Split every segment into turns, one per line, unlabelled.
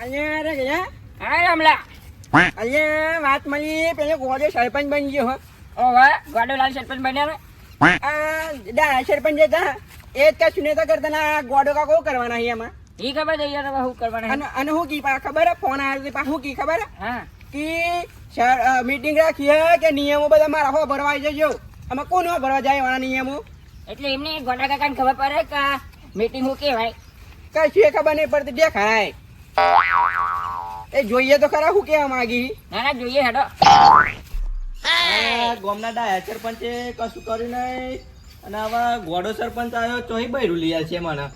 અહીંયા રે ગયા
હા રમલા
અહીંયા વાત મળી પેલો ગોડો સરપંચ બની ગયો હો
ઓ વાહ ગોડોલાલ સરપંચ બન્યા ને
આ ડા સરપંચ હતા એ જ કશું નતા કરતા ના ગોડો કાકો કરવાના અહીંયા
ઈ ખબર છે યાર હવે શું કરવાના
અને અને હું કી પા ખબર હે ફોન આવ્યો પા હું કી ખબર હે
હા
કે મીટિંગ રાખી હે કે નિયમો બધા મારા હો ભરવા આવી જજો અમે કોણ હો ભરવા જાય વાળા નિયમો
એટલે એમને ગોડા કાકાને ખબર પડે કે મીટિંગ હું કેવાય
કશું એ ખબર નહીં પડતી દેખાય એ જોઈએ તો ખરા હું કેવા માંગી
ના ના જોઈએ હેડો
ગામના ડાયા સરપંચે કશું કર્યું નહીં અને હવે ગોડો સરપંચ આવ્યો ચોહી બૈરું લઈ છે મને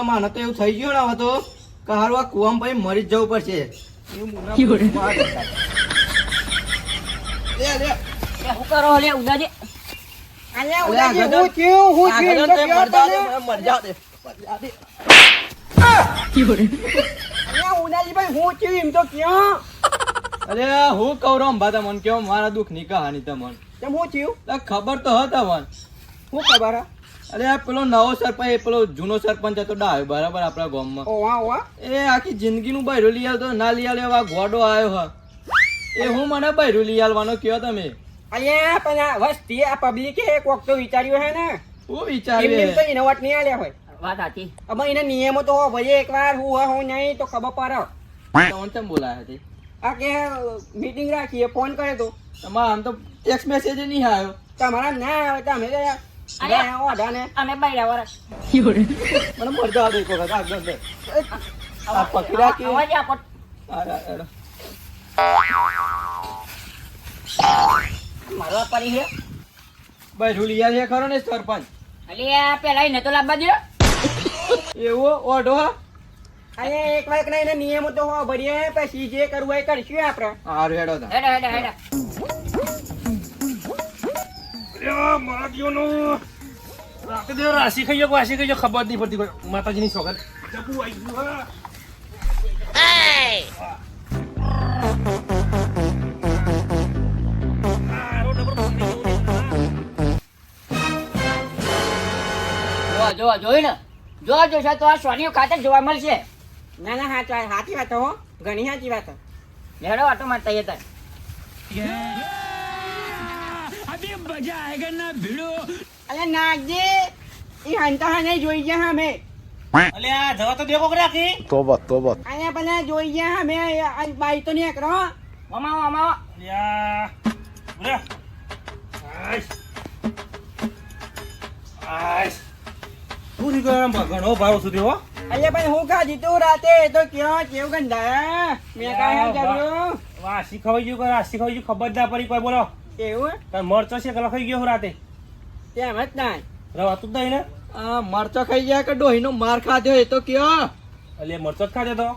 મને તો એવું થઈ ગયું ને હવે તો કે હારું આ કુવામાં ભાઈ મરી જ જવું પડશે
શું કરો લે ઉદાજી
અહીંયા ઉડાજી હું થયું હું થયું તો કયો તને
મર જાવ દે
અહીંયા ઉડાજી ભાઈ હું થયું એમ તો કયો
અરે હું કહું રંભા તમને કેવો મારા દુઃખ ની કહાની તમને
તેમ હું થયું
ખબર તો હતા મને
હું ખબર હે
અરે પેલો નવો સરપંચ પેલો જૂનો સરપંચ હતો ડાયો બરાબર આપણા ગામમાં
ઓવા ઓવા
એ આખી જિંદગીનું બૈરું લઈ આવતો ના લઈ આવ્યો આ ગોડો આવ્યો હ એ હું મને બૈરું લઈ આવવાનો કયો તમે
અહીંયા પણ આ વસ્તી આ પબ્લિકે એક વખત વિચાર્યું હે ને
હું
એમને
વિચાર્યું
તો એને વટ નહીં આલ્યા હોય
વાત સાચી
હવે એના નિયમો તો હો ભાઈ એકવાર હું નહીં તો ખબર પડે
તમને કેમ બોલાયા હતી
આ કે મીટિંગ રાખીએ ફોન કરે તો
તમારે આમ તો ટેક્સ મેસેજ નહીં આવ્યો
તમારા ના આવે તો અમે ઓઢાને
અમે બૈરા વરસ
મને મરજા દે કો આગળ દે આ પકડી રાખી
અવાજ આપો મારવા પડી છે
ભાઈ રૂલિયા છે ખરો ને સરપંચ
અલી આ પેલા એને તો લાવવા દો
એવો ઓઢો
અહીંયા એક વાર એના નિયમો તો હો ભરીએ પછી જે કરવું હોય એ કરશું આપણે
હારું હેડો તા
હેડો હેડો હેડો
રાશી ખાઈ ગયો વાસી ખાઈ ગયો ખબર નહીં પડતી માતાજીની સોગંદ જબુ આવી ગયું
જોઈ ને જોશે તો આ સોનીઓ ખાતર જોવા મળશે
ના ના સાચી વાત હો ઘણી સાચી વાત
હેડો આટો મારતા હતા
અલે નાગજી એ હંતા નહીં જોઈ ગયા અમે
અલે આ જવા તો દેખો રાખી
અહીંયા પેલા જોઈ ગયા અમે બાઈ તો નહીં કરો
અમાવો અમાવો
યા બોલે આઈશ આઈશ પૂરી ગરમ ઘણો ભાવ સુધી હો
અલે પણ હું ખાધી તું રાતે તો ક્યાં કેવું ગંધા મેં કાંઈ કર્યું
વાસી ખવાઈ ગયું કે રાશી ખવાઈ ગયું ખબર ના પડી કોઈ બોલો
એવું
તાર મરચો છે કલા ખાઈ ગયો હું રાતે
તેમ જ ના
રવા તું દઈ ને
મરચો ખાઈ ગયા કે ડોહીનો માર ખાધો એ તો કયો
અલે મરચો જ ખાધો તો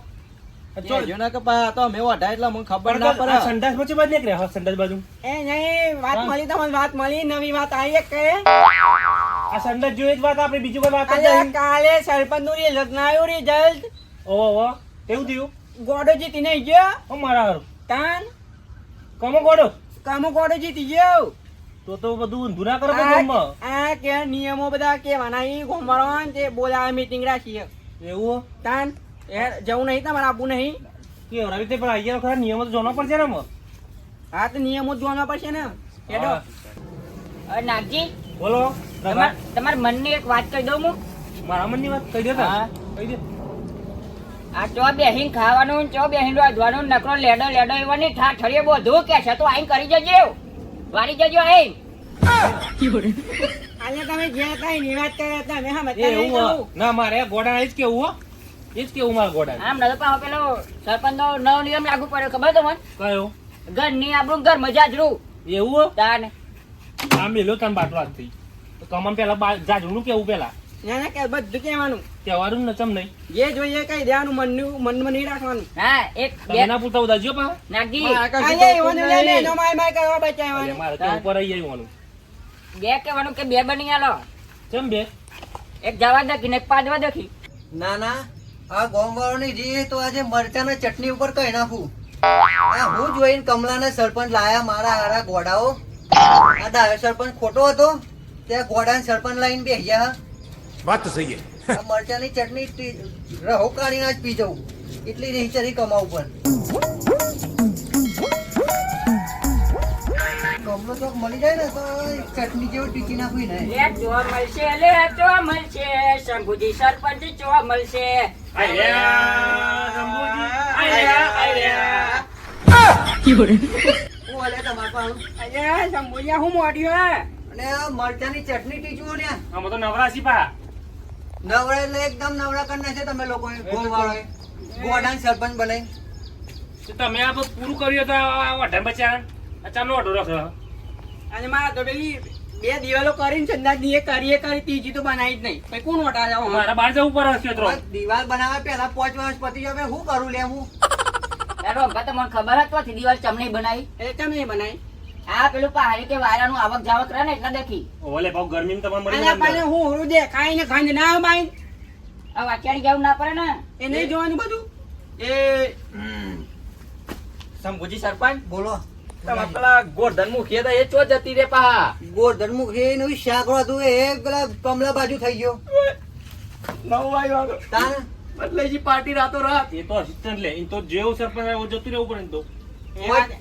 જો ના કે પા તો મેં વઢા એટલે મને ખબર ના પડે
સંડાસ પછી બાદ નીકળ્યા હા સંડાસ બાજુ
એ નહીં વાત મળી તમને વાત મળી નવી વાત આવી એક કે
આ સંડાસ જોઈ જ વાત આપણે બીજું કોઈ વાત જ
અલે
નહીં
કાલે સરપંચ નું રિઝલ્ટ ના આવ્યું રિઝલ્ટ
ઓહો એવું થયું
ગોડો જીતી નહીં ગયો
ઓ મારા હારું
તાન
કમો ગોડો
કામો ગોડો જીતી ગયો
તો બધું ઊંધું ના કરો ગામમાં
આ કે નિયમો બધા કેવાના ઈ ગોમવાળા તે બોલાવે મીટિંગ રાખી
એવું
તાન એ જવું નહીં તમારે આપવું નહીં
કે એવડા રીતે પણ અહીંયા ખરા નિયમો તો જોવાનો પડશે ને આમાં.
હા તો નિયમો જ જોવા પડશે ને હેડો
હા.
હવે નાગજી
બોલો
તમારા મનની એક વાત કહી દઉં હું
મારા મનની વાત કહી દે
હા.
કહી દે
આ ચો બેહીન ખાવાનું ચો બેહીન રાંધવાનું નકરો લેડો એવાની ઠાઠડીએ બધું કે છે તો આઈને કરી જજો વારી જજો આઈ
અહીંયા તમે જ્યાં હતા એની વાત કર્યા હતા મેં હા
એ એવું હો. ના મારે ગોડા એ જ કેવું હો એ જ કેવું મારા ગોડા
આમ નતો પાહો પેલો સરપંચ નો નવો નિયમ લાગુ પડ્યો ખબર તમને
કયો
ઘરની આપણું ઘર મજાજરું
એવું હો
તાને
આ મેલો તને બાટલો હાથ થઈ તો કમમ પેલા જાજુ કેવું પેલા
ના ના કે બધું કહેવાનું
તહેવારું નચમ નહીં
જે જોઈએ કઈ દેવાનું મનમાં નહીં રાખવાનું
હા એક બે
તમે ના પૂછતા ઉદાજ્યો પા
નાગજી
અહીંયા એવાનું લે એનો માય માય કરવા બચાવવાનું
મારે તો ઉપર આવી જવાનું
બે કહેવાનું કે બે બની આલો
કેમ બે
એક જવા દખી ને એક પાડવા દખી
ના ના આ ગોમવાળોની રીત તો આજે મરચાના ચટણી ઉપર કઈ નાખું આ હું જોઈને કમલાના સરપંચ લાયા મારા હારા ઘોડાઓ આ ડાયો સરપંચ ખોટો હતો ત્યાં ઘોડાને સરપંચ લાઈન બેસ્યા
વાત તો સહી
આ મરચાની ચટણી રહો કાઢીને જ પી જવું એટલી નહીં ચરી કમાવું પણ કમલો ચોક મળી જાય ને તો ચટણી જેવું ટીકી નાખવી ને
લે જોવા મળશે, લે જોવા મળશે, શંભુજી સરપંચ જોવા મળશે.
આયા, શંભુજી, આયા, આયા.
હું અલે તમાર પાસે
અલ્યા શંભુજીયા હું મોઢ્યું હે
અને આ મરચાની ચટણી ટીચુઓ ને
આમાં તો નવરાશી પા.
નવરા એટલે એકદમ નવરા કરી નાખે તમે લોકો ગોળવાળો ગોડાન સરપંચ બનાવી
તો તમે આ બધું પૂરું કર્યું તો આ વઢાણ બચ્યા. આ ચાનો ઓઢો રાખો.
અને મારા તો પેલી 2 દિવાલો કરીને સંદાસની એ કરી ત્રીજી તો બનાવી જ નહીં પછી કોણ ઓટા જાવ
મારા બહાર જવું પડે ક્ષેત્રો.
દિવાલ બનાવવા પહેલા 5 વર્ષ પતી જાય હું કરું લે હું
તારો અંકા તો મને ખબર જ નથી દિવાલ ચમની બનાવી.
એ તમે નહીં બનાવી
આ પેલું પહાડી કે વાયરાનું આવક જાવક રહે ને એટલે દેખી.
ઓલે પાછું ગરમીમાં તમારે મરી
અલ્યા
જવાનું.
પાછું હું હોરું દે ખાઈને ખાઈને ના આવે બાઈ
આ વાંચવાની જવું ના પડે ને.
એ નહીં જોવાનું બધું એ શંભુજી સરપંચ
બોલો
તમારા પેલા ગોરધન મુખી હતા એ ચો જતી રે પા
ગોરધન મુખ એ નવી શાક હતું એ પેલા કમલા બાજુ થઈ ગયો
9 વાગ્યા
તાન
એટલે જી પાર્ટી રાતો રાત
એ તો assistant લે. એ તો જેવું સરપંચ આવે એવું જતું રહેવું પડે ને તો.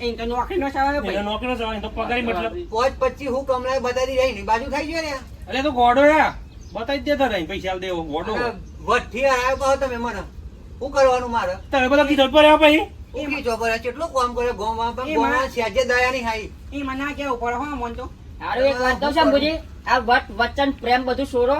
એ તો નોકરીનો સવાલ
એને નોકરીનો જવાય, એ તો પગારી મતલબ.
5-25 હું કમલા બતાવી રહી ની બાજુ થઈ ગયો ને
અરે તો ગોડો યા બતાવી જ દેતા નહીં પૈસા આલ દેવો ગોડો.
વઠ્ઠી આવ્યા પાહો તમે મને શું કરવાનું મારે
તમે બધા કીધું પર આવ્યા પછી.
હું કી ચોપર કેટલું કામ કરે ગોમાં પણ
એ
ગોમાં
માં-
સેજે દયા ની હાઈ
એ મને ના કેવું પડે હો મન તો
હારું એક વાત કહું શંભુજી, આ વચન પ્રેમ બધું છોડો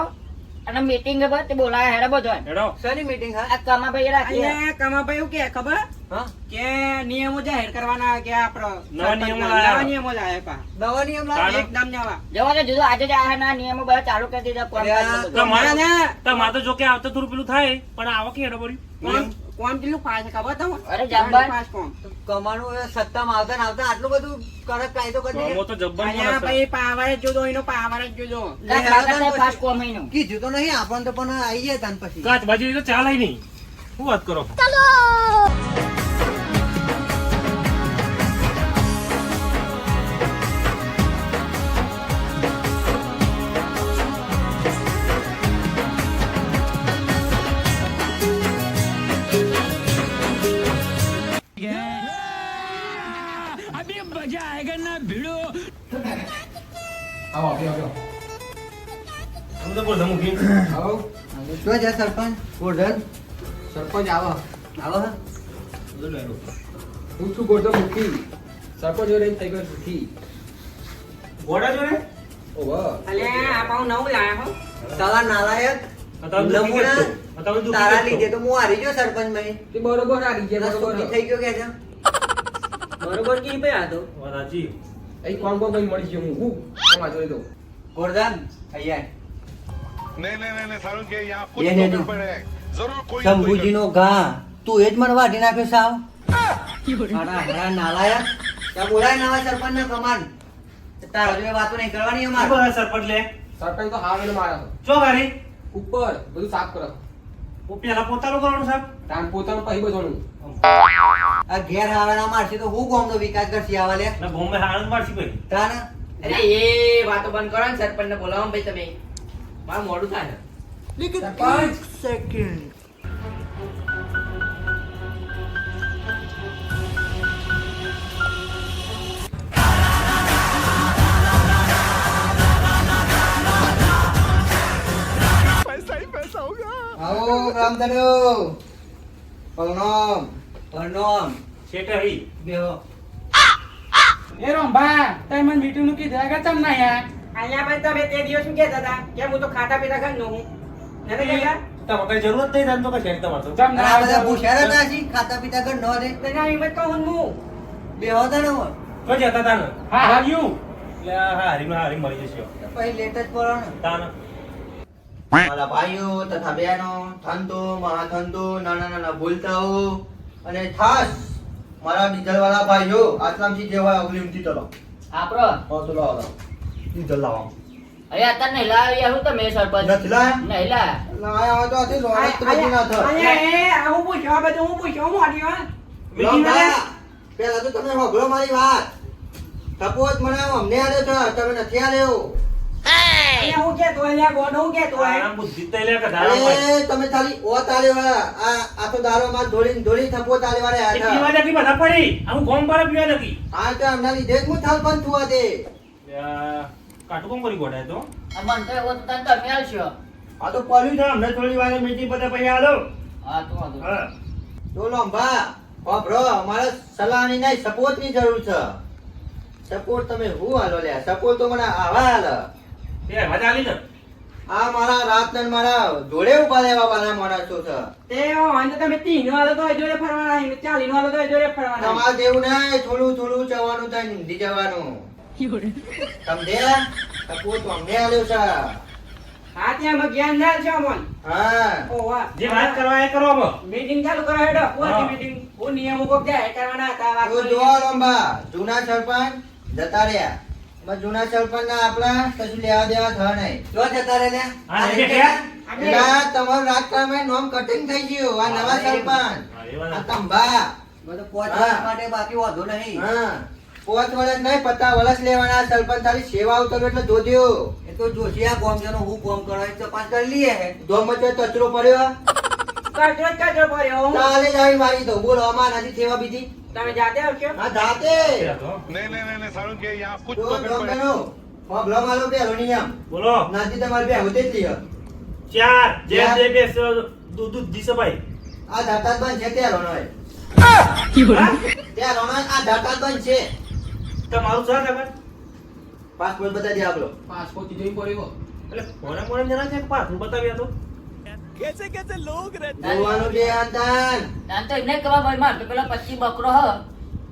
અને મીટિંગ તે બોલાયા હેડે બધો.
હેડો.
શેની મીટિંગ હા
આ કમાભાઈ રાખી.
અને કમાભાઈ એવું કે ખબર
હા
કે નિયમો જાહેર કરવાના કે આપડે
નવા નિયમો લાયા.
નવા નિયમો લાયા પા
દવા ની એમ
તાણ.
એકદમ નવા
જવા દે જુદો આજે જ આ ના નિયમો બધા ચાલુ કરી દીધા કોમ
અરે આ
બધું.
તમારે
ના,
તમારે તો જો કે આવતા થોડું પેલું થાય પણ આવો કે હેડો પડ્યું.
કોમ કોમ કેટલું ફાસ છે ખબર તમને
અરે જબ્બર.
ફાસ કોમ
કમાનું એ સત્તામાં આવતા ને આવતા આટલું બધું કડક કાયદો કરી
આમાં
દીધો.
તો જબ્બર
અહીંયા
માણસ છે.
ભાઈ પાવર જ જોજો એનો પાવર જ જોજો
ના, કાકા તો ફાસ્ટ કોમ એનું.
કીધું તો નહીં આપણને તો પણ આવી જાય તાન પછી
કાચ બાજુ તો ચાલે નહીં. શું વાત કરો? તમે તો બોલ મૂકી.
શું છે સરપંચ ગોરધન
સરપંચ આવો
આવો હે?
હું છું ગોરધન મુખી સરપંચ જોડે થઈ ગયો સુખી
ગોડા જોડે?
ઓહો
અલે આ પાઉ નવું લાયા હો
સાલા નાલાયક
અત્યારે દુઃખી
લમુણા.
કેટલું? અત્યારે દુઃખી
તારા
કેટલું?
લીધે તો હું હારી ગયો સરપંચ ભાઈ
તે બરોબર આવી ગયા બરોબર
થઈ ગયો કે છે
બરોબર કી ભાઈ આ તો
વાત સાચી.
અહીં કોણ કોણ કઈ મળી ગયો હું તમારા જોડે તો
ગોરધન અહીંયા
नहीं नहीं नहीं सारुण के यहाँ
ये
कुछ
नहीं,
तो
नहीं।
गड़बड़ है जरूर कोई ना कोई
શંભુજી નો ઘા તું એ જ મને વાઢી નાખ્યો સાવ હારા હારા નાલાયક ત્યાં બોલાય નવા સરપંચ ને કમાન તારા જોડે વાતો નહીં કરવાની
શું
અમારે
બોલે સરપંચ લે?
સરપંચ તો હાવેલો મારા તો
ચો ગાડી?
ઉપર બધું સાફ કરો
હું પેલા પોતાનું કરવાનું સાહેબ.
તાન પોતાનું પછી બધું
આ ઘેર આવાના મારશે તો હું ગામનો વિકાસ કરશે આવા લે
ને બોમ્બે હાણંદ મારશી ભાઈ.
તાના
અરે એ વાતો બંધ કરો ને સરપંચ ને બોલાવો ભાઈ તમે મારું મોડું થાય
સરપંચ
સેકન્ડ
पैसा ही पैसा होगा
આવો રામધર્યો પ્રણામ પ્રણામ
શેઠ હરી.
બેહો
એ રોંભા તમે મને મીઠું નું કીધું આગળ તમ ના યાર અહીંયા ભાઈ તમે તે દિવસ શું કહેતા હતા કે હું તો ખાતા પીતા ઘર નું હું નથી કહેતા
તમારે કઈ જરૂરત નહીં થાય તો કઈ શેઠ તમારે તો.
જમ
અને આ બધા ભૂસ્યા હતા હજી ખાતા પીતા ઘર નો દે
તને આવી મત કહું હું
બેહો તને હું
તો જતા તા ને.
હા હા યુ
એટલે આ હારીમાં હારી મળી જશે.
પછી લેટ જ પડો ને
તાન.
મારા ભાઈઓ તથા બહેનો થંતો મહાથંતો નાના નાના બોલતાઓ અને ખાસ મારા ડીઝલ વાળા ભાઈઓ આટલામથી જે હોય અગલી ઊંચી ચલો
આપરો
હા તો લાવો ડીઝલ લાવો
અરે અત્યારે નહીં લાવ્યા હું તમે સરપંચ
નથી લાયા
નહીં લાયા.
લાયા હોય તો આથી લોડા તો બધી ના થાય
અલ્યા એ હું પૂછ્યો બધું હું પૂછ્યો મોડી હા
લોડા, પેલા તો તમે હોભળો મારી વાત સપોઝ મને અમને આલ્યો છો તમે નથી આલ્યો
અહીંયા હું કહેતો હોય, અહીંયા ગોડો હું કહેતો હોય.
આરામ બુદ્ધિ તો લે કે ધારા ભાઈ.
અરે તમે ખાલી ઓ તાલે વાળા આ તો દારો માં ધોળી થપો તાલે વાળા
એ પીવા
હતા
જકી બધા પડી આમ ગોમ પર પીવા જકી
આ તો હમણાં લીધે જ હું થાલ પણ થવા દે
કાટુ કોમ કરી ગોડાય તો
આ મન તો એવો તને તમે આલશો.
આ તો પડ્યું છે હમણાં થોડી વાર મીટિંગ પતે પછી આલો
હા તો વાંધો નહીં.
હા
તો લંબા બ્રો અમારે સલાહની નહીં સપોર્ટ ની જરૂર છે સપોર્ટ તમે હું હાલો લ્યા સપોર્ટ તો મને આવા હાલ
તે મજા આલી ને
આ મારા રાત ને મારા જોડે ઉભા રહેવા વાળા માણસો છે
તે હોય તો તમે 3 વાળો તો જોડે ફરવાના, 40 વાળો તો જોડે ફરવાના.
તમારે જેવું નહીં થોડું થોડું જવાનું થાય હિન્દી જવાનું સમજે સપોર્ટ તો અમને આલ્યો છે
હા ત્યાં અમે જ્ઞાન ના છે અમન.
હા
ઓ વાહ.
જે વાત કરવા એ કરો હવે
મીટિંગ ચાલુ કરો હેડો.
હા.
કોની મીટિંગ? હું નિયમો કોક જાય કરવાના હતા વાત
તો
કરી.
જો લંબા જૂના સરપંચ જતા રહ્યા એમાં જૂના સરપંચ ના આપડા કશું લેવા દેવા થવા નહીં જો જતા રહે
હા, એ બેઠા?
પેલા તમારું રાજકારણમાં નોમ કટિંગ થઈ ગયું આ નવા સરપંચ
હા, એ વાત
આ તંબા
બધું 5
હા.
વર્ષ માટે બાકી વાંધો નહીં.
હા 5 વર્ષ નહીં 50 વર્ષ લેવાના સરપંચ ખાલી સેવા ઉતરો એટલે જોજો
એ તો જોશી આ ગામજનો હું કામ કરાય તપાસ કરી લઈએ હે.
ધોમચો કચરો પડ્યો
કચરો જ કચરો પડ્યો.
ચાલે જ આવી મારી દો બોલો અમાર નથી સેવા બીજી
તમે જાતે આવશો?
હા જાતે
नहीं नहीं नहीं नहीं सारुण के यहाँ कुछ
જો
तो गड़बड़ है।
ધોમનો હોબલો માલો પેલો નિયમ
બોલો
નાથી તમારે બે હોતે જ લીયો
ચાર જે
ચાર.
જે બેસ દૂધ દીસે ભાઈ
આ દાતાર બંધ છે ત્યાં રોનો
હા?
ત્યાં રોનો આ દાતાર બંધ છે
તમારું છે ખબર
પાસપોર્ટ બતાવી દે આપલો
પાસપોર્ટ જોઈ પડ્યો.
એટલે ફોને ફોને જણા છે કે પાછું બતાવ્યા તો
જોવાનું છે અંતન
આમ તો એમને કહેવા ભાઈ મારે તો પેલા 25 બકરો હ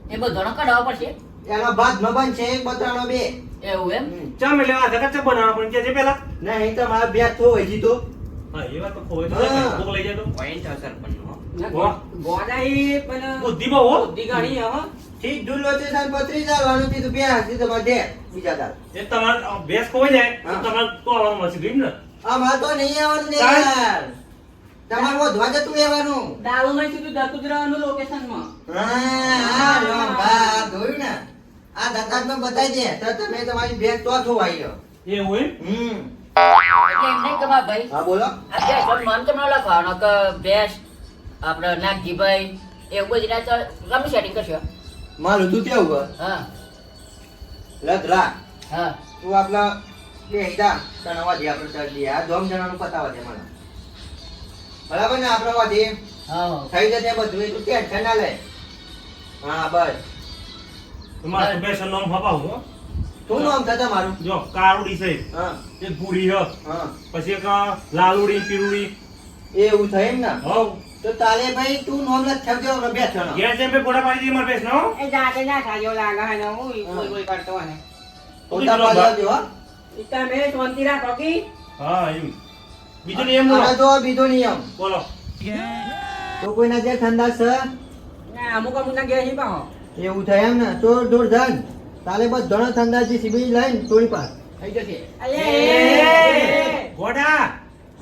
એ બધોનો કઢાવવો પડશે.
એનો ભાત નો બંધ છે એક બતાનો બે
એવું એમ?
ચા મેલે આ જગત ચા બનાવવા પણ કે છે પેલા
નહીં તમારે બે થો હોય જીતો
હા એ વાત તો ખોય તો
હા.
ભૂખ લઈ જાય તો
ગો- ગોડા ઈ પણ
બુદ્ધિ બહુ હો.
બુદ્ધિ ઘણી હે હો.
ઠીક ડુલ્લો છે સાન 35 ચાલવાનું કીધું બે હાથી તમારે દે બીજા દાલ
એ તમારે ભેંસ ખોઈ જાય તો
હા.
તમારે તો આવવાનું મળશે જોઈ ને
અમારે તો નહીં આવવાનું ને
કાંઈ?
યાર તમારે વધવા જતું રહેવાનું
દારૂમાં સીધું જતું જ રહેવાનું લોકેશનમાં.
હા લંબા જોયું ને આ દાતાર તો બતાવી દે તો તમે તમારી બેગ તો થોવાઈ ગયો
એવું એમ
એટલે એમને કહેવા ભાઈ
હા બોલો
આ ભેંસનું નામ કેમ ન લખવાનો કે ભેંસ આપણે નાગજીભાઈ એવું બધી રાત ગમે સેટિંગ કરશો.
મારું તું કેવું કર
હા
લધરા
હા
તું આપલા બે હિદા તણવા દે આપણે ચાલ દે આ ધોમ જણાનું પતાવા દે મને બરાબર ને આપણે વાદી
હા
થઈ જશે બધું એ તું ટેન્શન ના લે હા બસ
તમારે ભેંસ નું નામ હપાવું હો.
શું નામ થતા મારું
જો કાળુડી છે
હા
એક ભૂરી હ
હા
પછી એક લાલુડી પીરુડી
એવું થાય એમ ને
હવ
તો તાલે ભાઈ તું નોમ લખ થજો ને બેઠો ને
ઘેર જેમ ઘોડા પાડી દી માર ભેંસ નો
એ જાતે ના થાજો લાગે હે ને હું કોઈ કોઈ કરતો હે ને.
પોતા પાડજો હો
ઈ તમે શાંતિ રાખો કી.
હા એમ બીજો નિયમ બોલો
અને તો બીજો નિયમ
બોલો
તો કોઈના જે ઠંડા છે
ના અમુક અમુક ના ઘેર હી પાહો.
એવું થાય એમ ને તો દૂર ધન તાલે બસ ઘણો ઠંડા છે સીબી લઈને થોડી પાસ
થઈ જશે.
અલે
એ! ઘોડા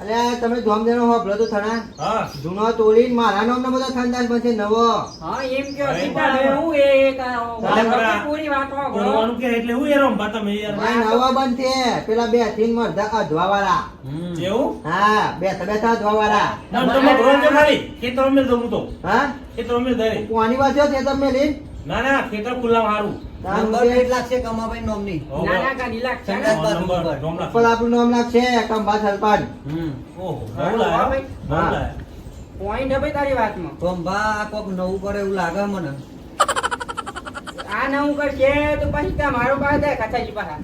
અલે તમે ધોમ દેનો હોબલો તો થણા
હા
જૂનો તોડીને મારા નામનો બધો ઠંડા બનશે નવો
હા એમ કયો
અરે
સીતા
બાપ.
હવે હું એ
બરાબર.
પૂરી વાતો
બોલવાનું કે એટલે હું એ રંભા તમે યાર
ભાઈ નવા બનશે પેલા બે થી મરધા અધવા વાળા
એવું
હા બેઠા બેઠા અધવા વાળા
ના તમે ઘોડા જો ખાલી ખેતર મેલ દઉં તો
હા
ખેતર મેલ દે
કોની વાત છે તમે લીન
ના ના ખેતર ખુલ્લા હારું
નંબર પ્લેટ લાગશે કમાભાઈ નોમની.
નાના ગાડી લાગશે ને.
સંડાસ બાથરૂમ
નંબર
પર.
નોમ
ઉપર આપણું નામ લાગશે કંબા સરપંચ
ઓહો
હા,
બહુ લાયા.
ભાઈ.
બહુ
હા.
લાયા.
પોઈન્ટ હે ભાઈ તારી વાતમાં.
તો ભા આ કોક નવું કરે એવું લાગે મને.
આ ના હું કરશે તો પછી તમારો પાસે દે કથાજી પાસે.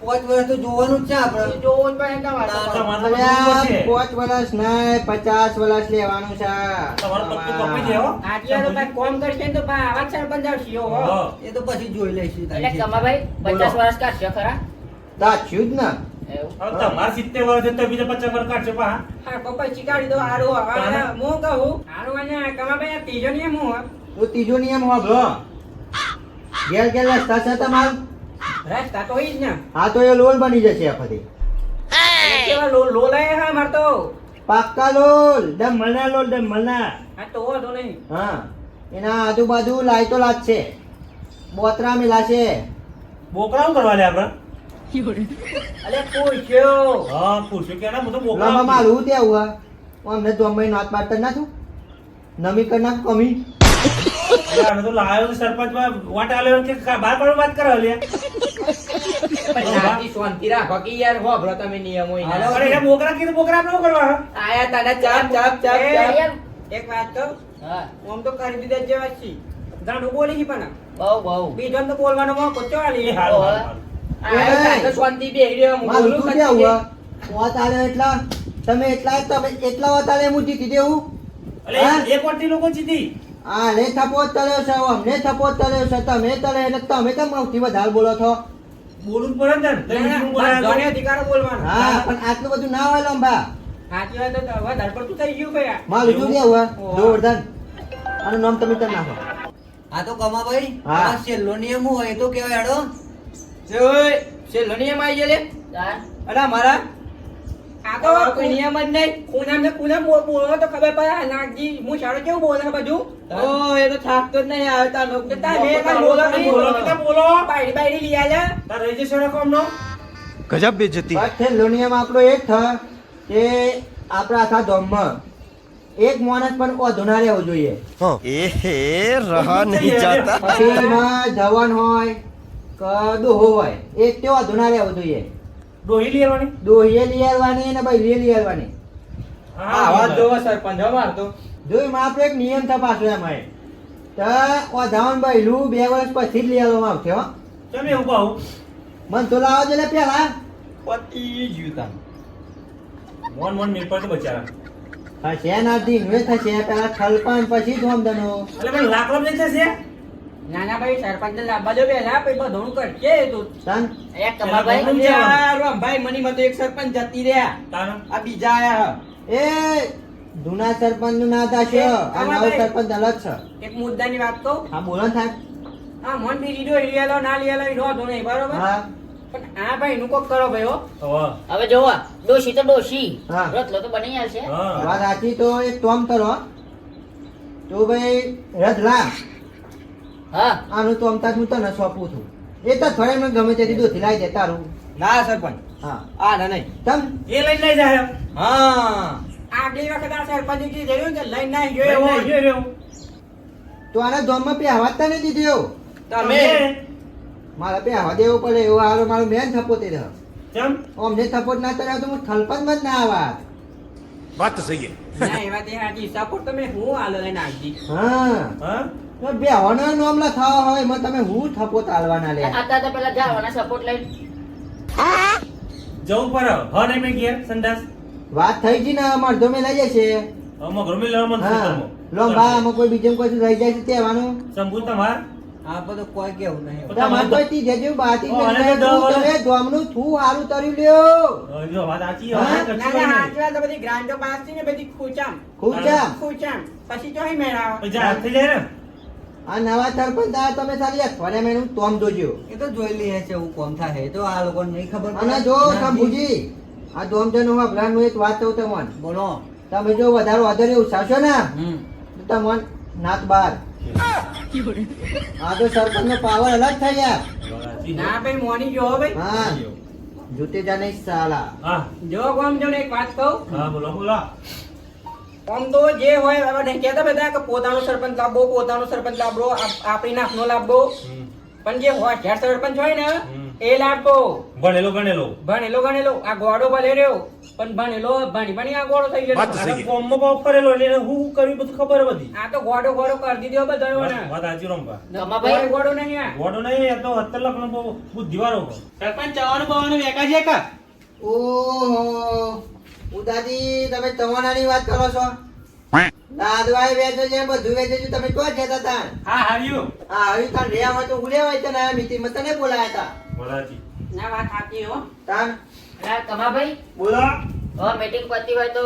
5 વર્ષ તો જોવાનું જ છે આપણે.
એ જોવું જ પડે તમારે.
તમારે તો
અલ્યા,
બધું છે.
5 વર્ષ નહીં 50 વર્ષ લેવાનું છે
તમારે પત્તું કપાઈ જાય હો.
આટલા તો ભાઈ કોમ કરશે ને તો ભાઈ આવા જ સરપંચ આવશે હો.
હા.
એ તો પછી જોઈ લઈશું
એટલે
તારી
કમાભાઈ 50 વર્ષ કાઢશો ખરા?
તાચ્યું જ ને
એવું
હવે તમારે 70 વર્ષ છે તો બીજા 50 વર્ષ કાઢશે પા
હા પપ્પા ચીકાડી દો હારું હવે
તાને?
હું કહું હારું અને કમાભાઈ આ ત્રીજો નિયમ હું હે?
તો ત્રીજો નિયમ હોબળો ઘેર ઘેર રસ્તા છે તમાર
રસ્તા તો ઈ જ ને.
હા તો એ લોલ બની જશે આ ફરી
કેવા લોલાય હે માર તો.
પાક્કા લોલ ડમલના લોલ ડમલના
આ તો વાંધો નહીં.
હા એના આજુબાજુ લાઈટો લાગશે બોતરા મિલાશે
બોકડા શું કરવા લે આપણે
અલે પૂછ્યો
હા પૂછ્યું કે ના હું તો
લાંબા
મોકલા
મારું ત્યાં હુઆ અમને તો અમે નાત પાડતા ના છું નમી કર નાખ કમી
તો લાયો તો સરપંચમાં વાટ આલ્યો કે બહાર પાડો વાત કરો લે
નાથી શાંતિ રાખો કે યાર હોભળો તમે નિયમો એના.
અરે એ બોકરા કીધું બોકરા આપણે શું કરવા
આયા તાના ચાપ ચાપ ચાપ
એ
ચાપ.
યાર.
એક વાત કહું
હા
આમ તો કરી દીધા જેવા જ છી ગાંડું બોલી છી પણ
બહુ
બીજો તો બોલવાનો મોકો ચો આલી.
એ હારું,
ઓહો.
હારું,
આયા તાને શાંતિ બેહી રહ્યો હું
મારું
બોલું
તું
પછી
ત્યાં હુઆ વાત આલે એટલા તમે એટલા વાત આલે હું જીતી દેવું
અલે
હા?
એક વાટથી લોકો જીતી
આ ને થપો જ તળ્યો છે અમને થપો જ તળ્યો છે તમે તળે એટલે તમે કેમ સૌથી વધારે બોલો છો
બોલવું જ પડે ને તમે
ના,
બીજું
ના,
બોલાયા
બધાને
તો.
અધિકાર બોલવાનો.
હા પણ આટલું બધું ના હોય લંબા
સાચી વાત તો વધારે પડતું થઈ ગયું ભૈયા.
મારું તું ત્યાં હુઆ
ઓહો.
જોરદાર આનું નામ તમે તમ નાખો
આ તો કમાભાઈ
હા.
આ છેલ્લો નિયમ હું હોય તો કેવાય હેડો
જોઈ, છેલ્લો નિયમ આવી ગયો લે.
તાર
અલા મારા આ તો કોઈ નિયમ જ નહીં. ખૂનામ ને ખૂનામ બોલો તો ખબર પડે. આ નાગજી હું સારો કેવું બોલે બધું. ઓ એ તો થાકતો જ નહીં આવે તાર લોકો. તાર બે કાંઈ બોલો નહીં.
બોલો કે કેમ બોલો
બાયડી બાયડી લઈ આલ્યા.
તાર રજીસ્ટર કોમનો
બસ છેલ્લો નિયમ આપણો એ જ થ કે આપણા આખા ગામમાં એક માણસ પણ ઓધો ના રહેવો જોઈએ પછી એમાં જવાન હોય કે દોહો હોય એક તે ઓધો ના રહેવો જોઈએ
ડોહી લઈ આવવાની
દોહીએ લઈ આવવાની ને ભાઈ લઈ આવવાની
આ વાત જોવો સરપંચ હો મારતો.
જો એમાં આપણે એક નિયમ તપાસો એમાં તો ઓધાવન બૈલું 2 વર્ષ પછી જ લઈ આવવામાં આવશે હો
તમે એવું કહું
મન તો લાવો છે પેલા
પતી ગયું તાર.
મોન મોન મેં પડતો બચારા
થશે નાથી ઇન્વેસ્ટ થશે પેલા થલપાન પછી ધોમધનો
એટલે પણ લાકડો લઈ જશે
નાના ભાઈ સરપંચ ને લાવવા દો પહેલા પછી બધું કરશે એ તો.
તન
એ કમાભાઈ
પેલા
યાર, રમભાઈ મની માં તો એક સરપંચ જતી રહ્યા.
તાનો
આ બીજા આયા હ.
એ જૂના સરપંચ નું ના થશે આ નવો સરપંચ અલગ છે
એક મુદ્દાની વાત કહું.
હા બોલો ને સાહેબ
આ મન બી લીધો હિરિયાલો ના લીધો એનો વાંધો નહીં બરોબર.
હા
પણ આ ભાઈ નું કોક કરો ભાઈ હો.
હવે
હવે જોવા ડોશી તો ડોશી
હા.
રોટલો તો બની આવશે
હા
વાત સાચી તો એક ટોમ કરો તો ભાઈ રજલા
હા
આનું તો અમતા હું તને સોંપું છું એ તો થોડે મને ગમે તે દૂધી લાવી દે તારું
ના સરપંચ
હા
આ ના નહીં.
તમ
એ લઈને લઈ જાય
હા આગલી વખત આ સરપંચ કીધું કે લઈને ના ગયો એવો.
લઈને રહ્યો
તો આના ધોમમાં પહેવા જ તને દીધો
તમે
મારે પહેવા દેવો પડે એવો હારો મારો મેન થપો તે રહ્યો
કેમ
અમને થપોટ ના તરાવ તો હું થલપતમાં જ ના આવા
बात तो सही है
ના એવા તે હાજી સપોર્ટ તમે હું આલો લઈને આગજી.
હા
હા
તો બેહવાના નામ લખાવા હોય એમાં તમે હું થપોટ આલવાના લે
આતા તો પેલા જાવાના સપોર્ટ લઈ
જવું પડે હા નહીં મેં ઘેર સંદાસ
વાત થઈ ગઈ ને અડધો મેં લઈ જશે
આમાં ઘરમાં લેવા મન
હા લોંબા આમાં કોઈ બીજું કોઈ રહી જાય છે તેવાનું
શંભુ તમાર
આ બધું કોઈ કેવું નહીં
તમારે કોઈ ત્રીજે જેવું બાતી
ઓ, અને
નથી.
તો
તું
દવા-
તમે ગામનું થું હારું તર્યું લ્યો
જો વાત સાચી
હા?
હવે
ના
કશું
ના
નહીં.
હાચી વાત તો બધી ગ્રાન્ડો પાસ થઈ ને બધી ખૂચામ
ખૂચા
ખૂચામ પછી ચોહી મેળાવા.
પછી હાથ થઈ જાય ને
આ નવા સરપંચ આવ્યા તમે સારી અઠવાડિયા મેનું તોમ જોજો
એ તો જોઈ લઈએ છે એવું કોમ થાય તો આ લોકોને નહીં ખબર પડે.
અને જો
ના,
શંભુજી આ દોમજનો અભલાનું એક વાત કહું તમને
બોલો
તમે જો વધારે વધારે ઉછાવશો ને
હમ
તો તમને નાક બાર આ તો સરપંચ નો પાવર અલગ થઈ ગયા
સાચી
ના ભાઈ મોની જો હો ભાઈ.
હા જૂતે જાને સાલા
હા
જો ગોમ જો ને એક વાત કહું.
હા બોલો બોલો
આમ તો જે હોય હવે નહીં કહેતા બધા કે પોતાનો સરપંચ લાવવો પોતાનો સરપંચ લાવવો આપણી નાખનો લાવવો
હમ.
પણ જે હોશિયાર સરપંચ હોય ને
હમ.
એ લાવવો
ભણેલો ગણેલો
ભણેલો ગણેલો આ ગોડો ભલે રહ્યો પણ ભણેલો ભણી ભણી આ ગોડો થઈ
વાત
ગયો
તો સહી.
અને કોમમાં બાપ કરેલો એટલે હું કર્યું બધું ખબર બધી
આ તો ગોડો ગોડો કરી દીધો બધા
વાત સાચી રમવા
કમાભાઈ
ગોડો નહીં આ
ગોડો નહીં એ તો 70 લાખનો બહુ બુદ્ધિવાળો હતો.
સરપંચ જવાનું બવાનું વેકા છે કા
ઓહો ઉદાજી તમે તમારાની વાત કરો છો દાદવાઈ વેચે છે બધું વેચે છે તમે કોઈ જતા હતા
હા હાર્યું
હા હવે તાર રહ્યા હોય તો ઉડ્યા હોય તને આ મીટિંગમાં તને બોલાયા હતા
વાત સાચી.
ના વાત સાચી હો
તાન
અરે કમાભાઈ
બોલો
હવે મીટિંગ પતી હોય તો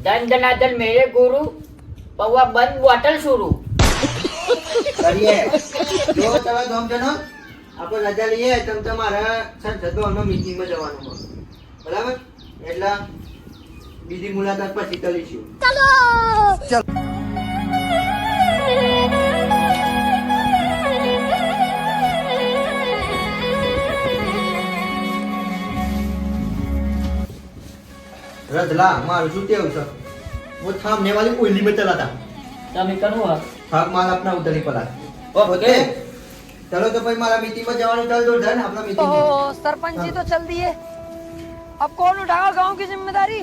ધન ધનાધન મેરે ગુરુ પૌવા બંધ બોટલ શુરુ
કરીએ જો તમે ધોમજનો આપણે રજા લઈએ તમે તમારા સંસદ ભવનમાં મીટિંગમાં જવાનું હોય બરાબર એટલે બીજી મુલાકાત પછી કરીશું गधला मार जूते उतर वो थामने वाली कोयली में चला था
તમે કરું હા
भाग माल अपना उतरी पड़ा
ઓકે
चलो तो भाई मारा मीटिंग में जवान चल दो धन अपना मीटिंग में
सरपंच जी तो चल दिए अब कौन उठाएगा गांव की जिम्मेदारी